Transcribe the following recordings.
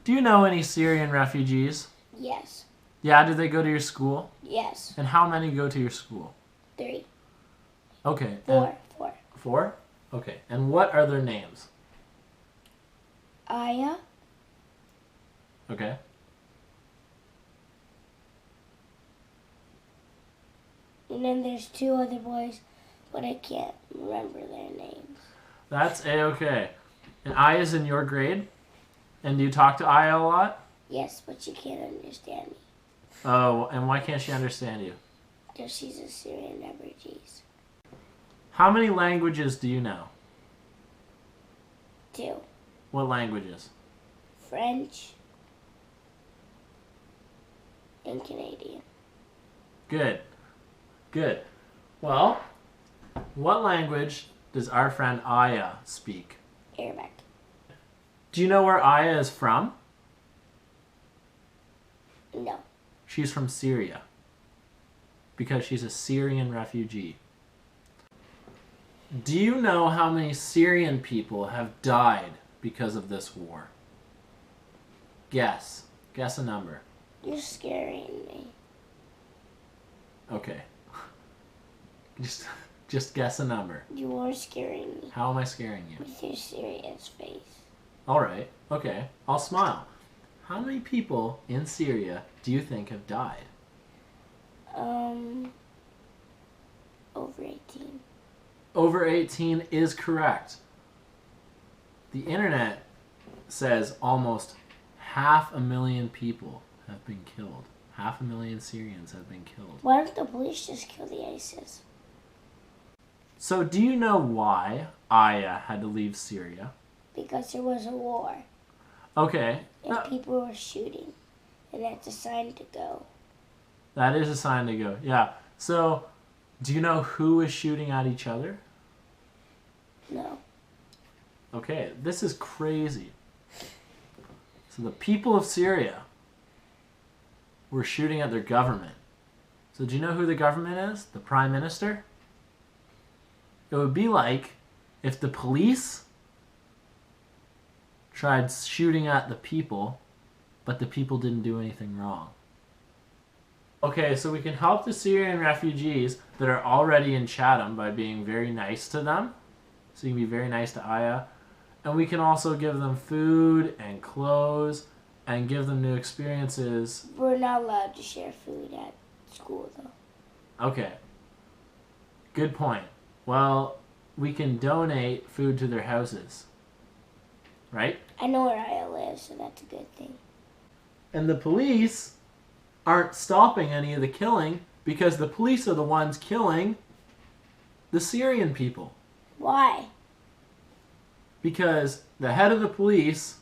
Do you know any Syrian refugees? Yes. Yeah, did they go to your school? Yes. And how many go to your school? 3. Okay. 4. 4? Okay. And what are their names? Aya, Okay. and then there's 2 other boys, but I can't remember their names. That's A-okay. And Aya's in your grade? And do you talk to Aya a lot? Yes, but she can't understand me. Oh, and why can't she understand you? Because she's a Syrian refugee. How many languages do you know? 2. What languages? French and Canadian. Good. Good. Well, what language does our friend Aya speak? Arabic. Do you know where Aya is from? No. She's from Syria. Because she's a Syrian refugee. Do you know how many Syrian people have died because of this war? Guess. Guess a number. You're scaring me. Okay. Just guess a number. You are scaring me. How am I scaring you? With your serious face. Alright, okay. I'll smile. How many people in Syria do you think have died? Over 18. Over 18 is correct. The internet says almost 500,000 people have been killed. 500,000 Syrians have been killed. Why don't the police just kill the ISIS? So do you know why Aya had to leave Syria? Because there was a war. Okay. And people were shooting. And that's a sign to go. That is a sign to go. Yeah. So do you know who is shooting at each other? No. Okay, this is crazy. So the people of Syria were shooting at their government. So do you know who the government is? The prime minister? It would be like if the police tried shooting at the people, but the people didn't do anything wrong. Okay, so we can help the Syrian refugees that are already in Chatham by being very nice to them. So you can be very nice to Aya. And we can also give them food and clothes and give them new experiences. We're not allowed to share food at school, though. Okay. Good point. Well, we can donate food to their houses. Right? I know where Aya lives, so that's a good thing. And the police aren't stopping any of the killing because the police are the ones killing the Syrian people. Why? Because the head of the police,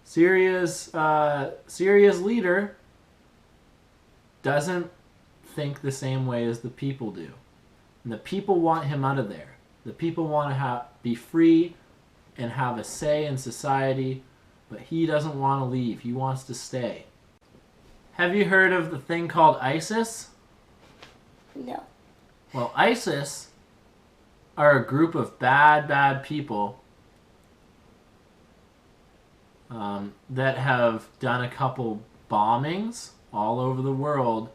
Syria's leader, doesn't think the same way as the people do. And the people want him out of there. The people want to be free and have a say in society, but he doesn't want to leave. He wants to stay. Have you heard of the thing called ISIS? No. Well, ISIS are a group of bad people that have done a couple bombings all over the world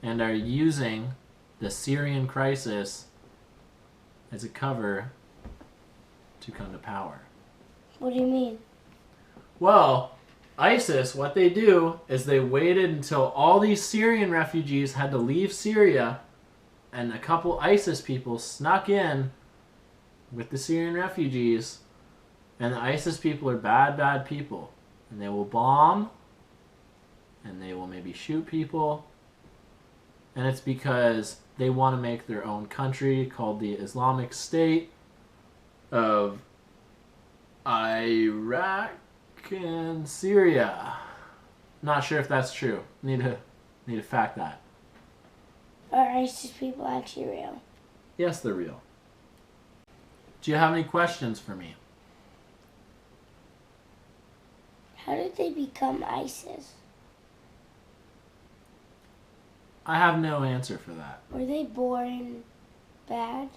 and are using the Syrian crisis as a cover to come to power. What do you mean? Well, ISIS, what they do is they waited until all these Syrian refugees had to leave Syria, and a couple ISIS people snuck in with the Syrian refugees, and the ISIS people are bad people. And they will bomb, and they will maybe shoot people, and it's because they want to make their own country called the Islamic State of Iraq and Syria. Not sure if that's true. Need to fact that. Are ISIS people actually real? Yes, they're real. Do you have any questions for me? How did they become ISIS? I have no answer for that. Were they born bad?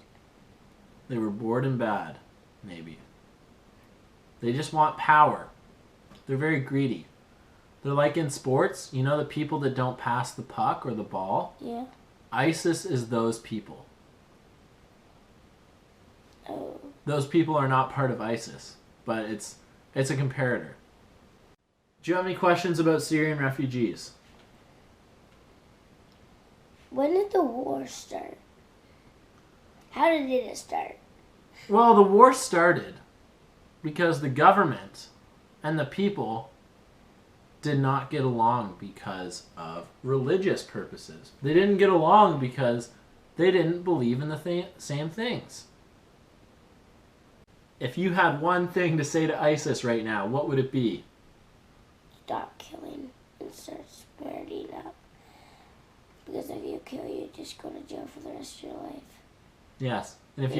They were bored and bad, maybe. They just want power. They're very greedy. They're like in sports, you know, the people that don't pass the puck or the ball? Yeah. ISIS is those people. Oh. Those people are not part of ISIS, but it's a comparator. Do you have any questions about Syrian refugees? When did the war start? How did it start? Well, the war started because the government and the people did not get along because of religious purposes. They didn't get along because they didn't believe in the same things. If you had one thing to say to ISIS right now, what would it be? Stop killing and start spreading up. Because if you kill, you just go to jail for the rest of your life. Yes. And if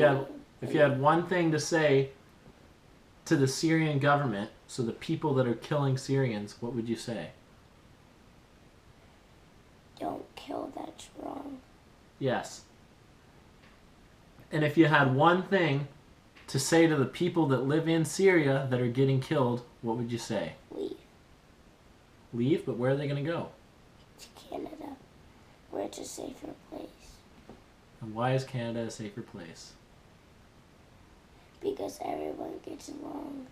you had one thing to say to the Syrian government, so the people that are killing Syrians, what would you say? Don't kill, that's wrong. Yes. And if you had one thing to say to the people that live in Syria that are getting killed, what would you say? Leave. Leave? But where are they going to go? To Canada, where it's a safer place. And why is Canada a safer place? Because everyone gets along.